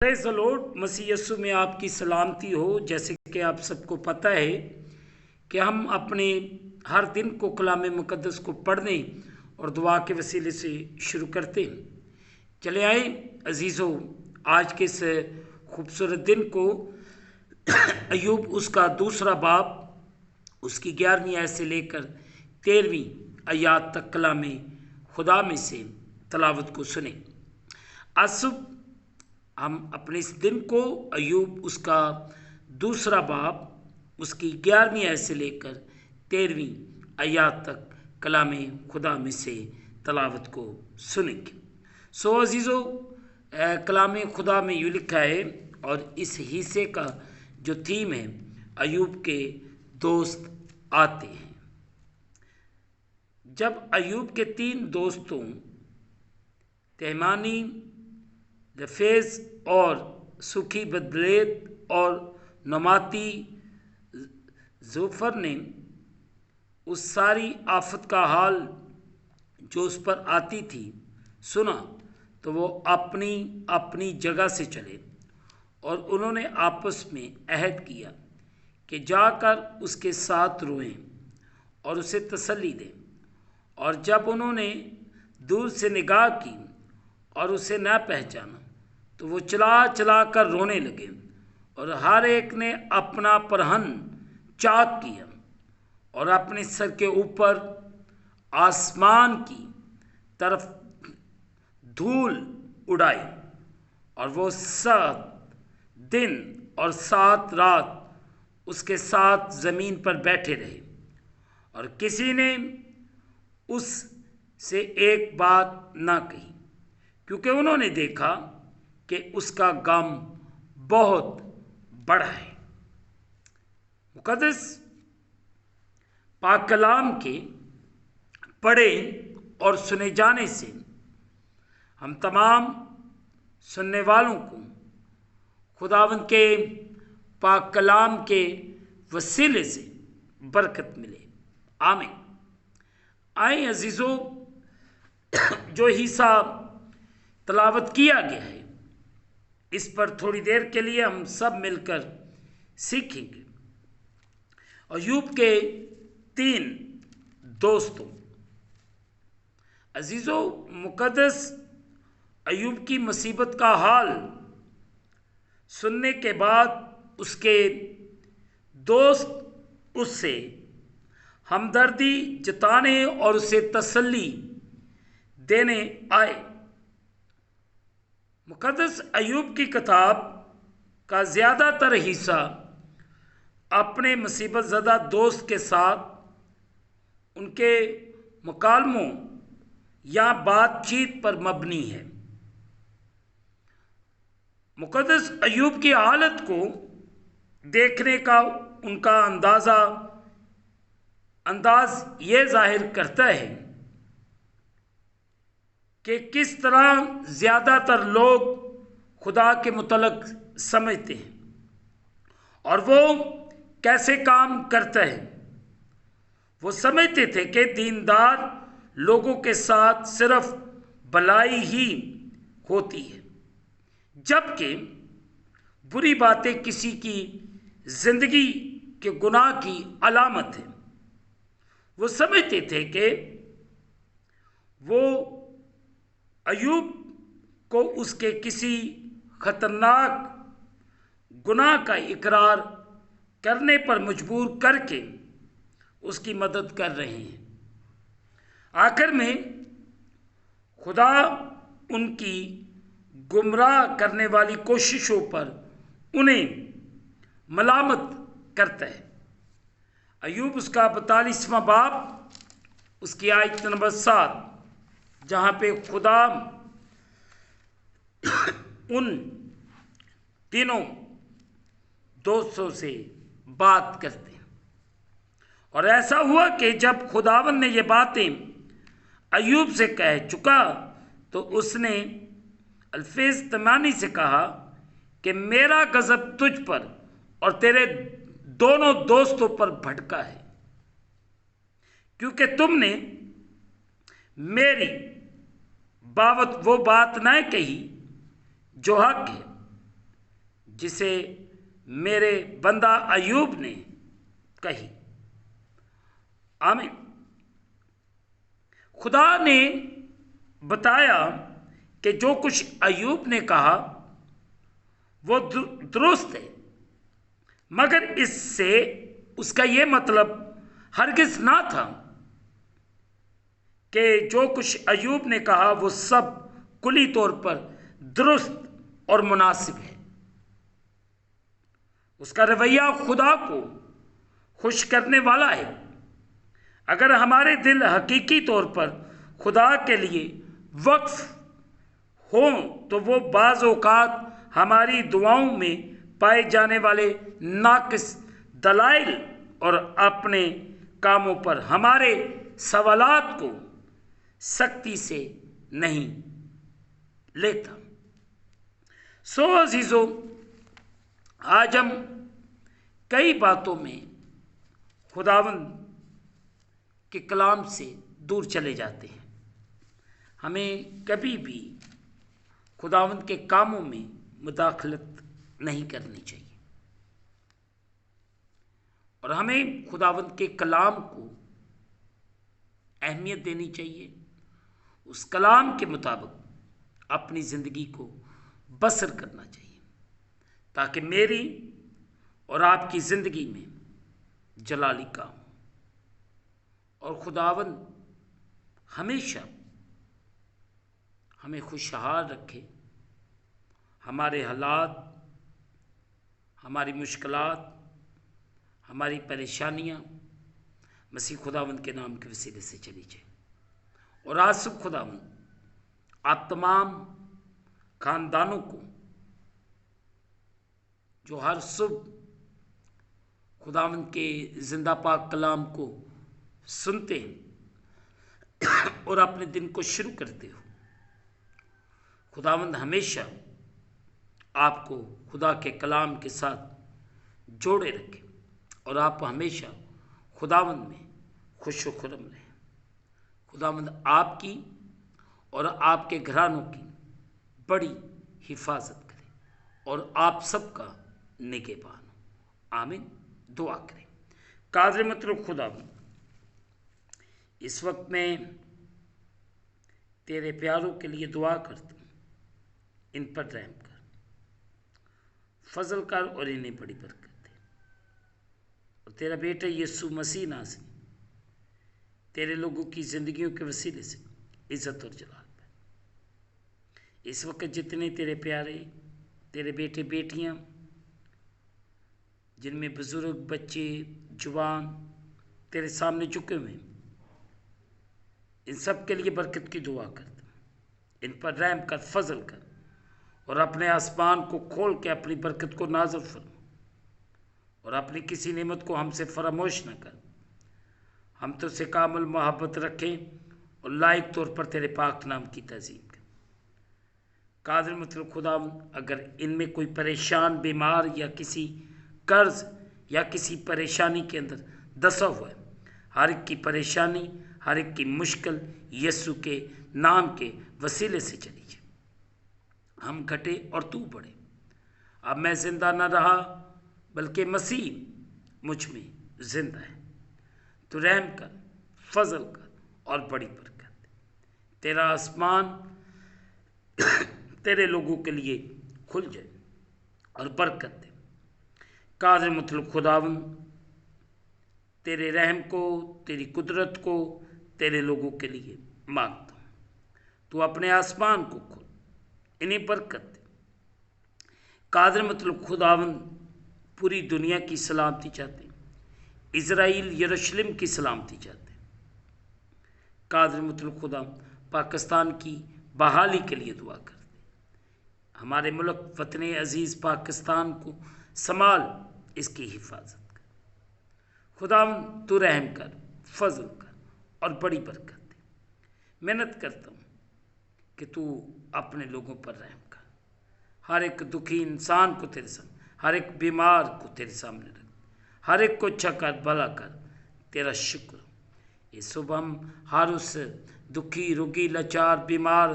Praise the lord. मसीह यीशु में आपकी सलामती हो। जैसे कि आप सबको पता है कि हम अपने हर दिन को कलाम मुक़द्दस को पढ़ने और दुआ के वसीले से शुरू करते हैं। चले आए अजीज़ों, आज के इस खूबसूरत दिन को अय्यूब उसका दूसरा बाब उसकी 11वीं आयत से लेकर 13वीं आयत तक कलाम खुदा में से तलावत को सुने। आज सुबह हम अपने इस दिन को अय्यूब उसका दूसरा बाब उसकी 11वीं आयत से लेकर 13वीं आयत तक कलाम खुदा में से तलावत को सुनेंगे। सो अजीज़ों, कलाम खुदा में यूँ लिखा है और इस हिस्से का जो थीम है, अय्यूब के दोस्त आते हैं। जब अय्यूब के 3 दोस्तों तेमानी, रफेज और सुखी बदलेत और नमाती ज़ुफ़र ने उस सारी आफत का हाल जो उस पर आती थी सुना, तो वो अपनी अपनी जगह से चले और उन्होंने आपस में अहद किया कि जाकर उसके साथ रोएं और उसे तसल्ली दें। और जब उन्होंने दूर से निगाह की और उसे न पहचाना, तो वो चला चला कर रोने लगे और हर एक ने अपना परहन चाक किया और अपने सर के ऊपर आसमान की तरफ धूल उड़ाई। और वो 7 दिन और 7 रात उसके साथ ज़मीन पर बैठे रहे और किसी ने उससे एक बात ना कही, क्योंकि उन्होंने देखा कि उसका गम बहुत बड़ा है। मुक़द्दस पाक कलाम के पढ़े और सुने जाने से हम तमाम सुनने वालों को खुदावंद के पाक कलाम के वसीले से बरकत मिले। आमीन। आए अजीज़ों, जो हिस्सा तलावत किया गया है, इस पर थोड़ी देर के लिए हम सब मिलकर सीखेंगे। अय्यूब के 3 दोस्तों। अजीज़ों, मुक़द्दस अय्यूब की मुसीबत का हाल सुनने के बाद उसके दोस्त उससे हमदर्दी जताने और उसे तसल्ली देने आए। मुक़द्दस अय्यूब की किताब का ज़्यादातर हिस्सा अपने मुसीबत ज़दा दोस्त के साथ उनके मुकालमों या बातचीत पर मबनी है। मुक़द्दस अय्यूब की हालत को देखने का उनका अंदाज़ ये जाहिर करता है कि किस तरह ज़्यादातर लोग खुदा के मुतल्लक समझते हैं और वो कैसे काम करता है। वो समझते थे कि दीनदार लोगों के साथ सिर्फ भलाई ही होती है, जबकि बुरी बातें किसी की ज़िंदगी के गुनाह की अलामत है। वो समझते थे कि वो अय्यूब को उसके किसी ख़तरनाक गुनाह का इकरार करने पर मजबूर करके उसकी मदद कर रहे हैं। आखिर में खुदा उनकी गुमराह करने वाली कोशिशों पर उन्हें मलामत करता है। अय्यूब उसका 42वां बाब उसकी आयत नंबर 7, जहाँ पे खुदा उन तीनों दोस्तों से बात करते हैं। और ऐसा हुआ कि जब खुदावन ने ये बातें अय्यूब से कह चुका, तो उसने अल्फेज तमानी से कहा कि मेरा गज़ब तुझ पर और तेरे दोनों दोस्तों पर भड़का है, क्योंकि तुमने मेरी बाबत वो बात न कही जो हक है, जिसे मेरे बंदा अयूब ने कही। आमीन। खुदा ने बताया कि जो कुछ अयूब ने कहा वो दुरुस्त है, मगर इससे उसका ये मतलब हरगिज ना था कि जो कुछ अयूब ने कहा वो सब कुली तौर पर दुरुस्त और मुनासिब है। उसका रवैया खुदा को खुश करने वाला है। अगर हमारे दिल हकीकी तौर पर खुदा के लिए वक्फ हों तो वो बाज़ औक़ात हमारी दुआओं में पाए जाने वाले नाक़िस दलाइल और अपने कामों पर हमारे सवालात को सख्ती से नहीं लेता। सो अजीज़ों, आज हम कई बातों में खुदावंद के कलाम से दूर चले जाते हैं। हमें कभी भी खुदावंद के कामों में मुदाखलत नहीं करनी चाहिए और हमें खुदावंद के कलाम को अहमियत देनी चाहिए। उस कलाम के मुताबिक अपनी ज़िंदगी को बसर करना चाहिए ताकि मेरी और आपकी ज़िंदगी में जलाली काम हो और खुदावंद हमेशा हमें खुशहाल रखे। हमारे हालात, हमारी मुश्किलात, हमारी परेशानियां मसीह खुदावंद के नाम के वसीले से चली जाए। और आज सुबह खुदावंद आप तमाम खानदानों को जो हर सुबह खुदावंद के जिंदा पाक कलाम को सुनते हैं और अपने दिन को शुरू करते हो, खुदावंद हमेशा आपको खुदा के कलाम के साथ जोड़े रखे और आप हमेशा खुदावंद में खुश व खुर्रम रहें। खुदावंद आपकी और आपके घरानों की बड़ी हिफाजत करे और आप सबका निगहबान हो। आमीन। दुआ करें। कादर मतलब खुदावंद, इस वक्त मैं तेरे प्यारों के लिए दुआ करता हूँ, इन पर रहम कर, फजल कर और इन्हें बड़ी बरकत दे। और तेरा बेटा यीशु मसीह नाज़ तेरे लोगों की ज़िंदगियों के वसीले से इज़्ज़त और जलाल पाए। इस वक्त जितने तेरे प्यारे, तेरे बेटे बेटियां, जिनमें बुज़ुर्ग, बच्चे, जवान तेरे सामने झुके हुए हैं, इन सब के लिए बरकत की दुआ करता हूँ। इन पर रहम कर, फजल कर और अपने आसमान को खोल के अपनी बरकत को नाज़िल फरमा और अपनी किसी नेमत को हमसे फरामोश न कर। हम तो से कामल मोहब्बत रखें और लायक तौर पर तेरे पाक नाम की तज़ीम करें। कादर मतलब खुदा, अगर इनमें कोई परेशान, बीमार या किसी कर्ज या किसी परेशानी के अंदर दसा हुआ है, हर एक की परेशानी, हर एक की मुश्किल यीशु के नाम के वसीले से चली जाए। हम घटे और तू बढ़े। अब मैं जिंदा न रहा बल्कि मसीह मुझ में जिंदा है। तू रहम कर, फजल कर और बड़ी बरकत दे। तेरा आसमान तेरे लोगों के लिए खुल जाए और बरकत दे। कादर मतलब खुदावन, तेरे रहम को, तेरी कुदरत को तेरे लोगों के लिए मांगता हूँ। तू अपने आसमान को खोल, इन्हें बरकत दे। कादर मतलब खुदावन पूरी दुनिया की सलामती चाहते हैं, इज़राइल यरूशलेम की सलामती चाहते हैं। कादर मतलब खुदा पाकिस्तान की बहाली के लिए दुआ करते हैं। हमारे मुल्क वतन अजीज़ पाकिस्तान को संभाल, इसकी हिफाजत कर। खुदावन तू रहम कर, फजल कर और बड़ी बरकत दे। मेहनत करता हूँ कि तू अपने लोगों पर रहम कर। हर एक दुखी इंसान को तेरे सामने, हर एक बीमार को तेरे सामने रख, हर एक को अच्छा कर, भला कर। तेरा शुक्र। ये सुबह हम हर उस दुखी, रोगी, लाचार, बीमार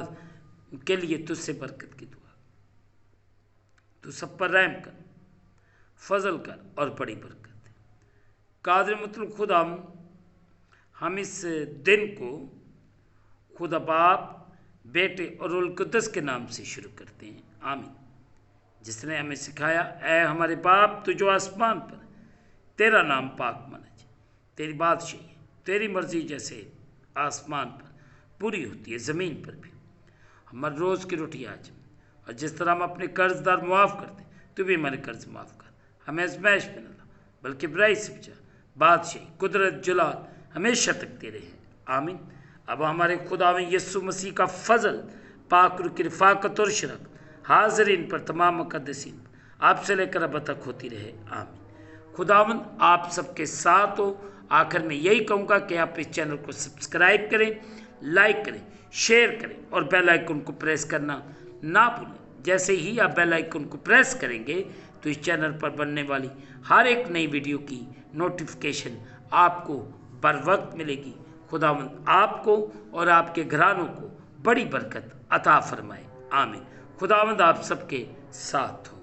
के लिए तुझसे बरकत की दुआ। तू सब पर रहम कर, फजल कर और बड़ी बरकत दे। कादिर मुतलक खुदा हम इस दिन को खुदा बाप, बेटे और रूहुल कुद्दस के नाम से शुरू करते हैं। आमीन। जिसने हमें सिखाया, ऐ हमारे बाप तू जो आसमान पर, तेरा नाम पाक माना जाए, तेरी बादशाही, तेरी मर्जी जैसे आसमान पर पूरी होती है ज़मीन पर भी। हमारे रोज़ की रोटी आज, और जिस तरह हम अपने कर्जदार मुआफ़ करते तू भी हमारे कर्ज माफ़ कर, हमें आज़माइश में न ला बल्कि बुराई से बचा। बादशाही, कुदरत, जलाल हमेशा तक तेरे हैं। आमीन। अब हमारे खुदावंद यीशु मसीह का फजल, पाक रूह की रफ़ाकत और शरक हाज़रीन पर, तमाम मुक़द्दसीन पर आपसे लेकर अब तक होती रहे। आमीन। खुदावंद आप सबके साथ हो। आखिर में यही कहूँगा कि आप इस चैनल को सब्सक्राइब करें, लाइक करें, शेयर करें और बेल आइकन को प्रेस करना ना भूलें। जैसे ही आप बेल आइकन को प्रेस करेंगे तो इस चैनल पर बनने वाली हर एक नई वीडियो की नोटिफिकेशन आपको बर वक्त मिलेगी। खुदावंद आपको और आपके घरानों को बड़ी बरकत अता फरमाए। आमीन। खुदावंद आप सबके साथ हो।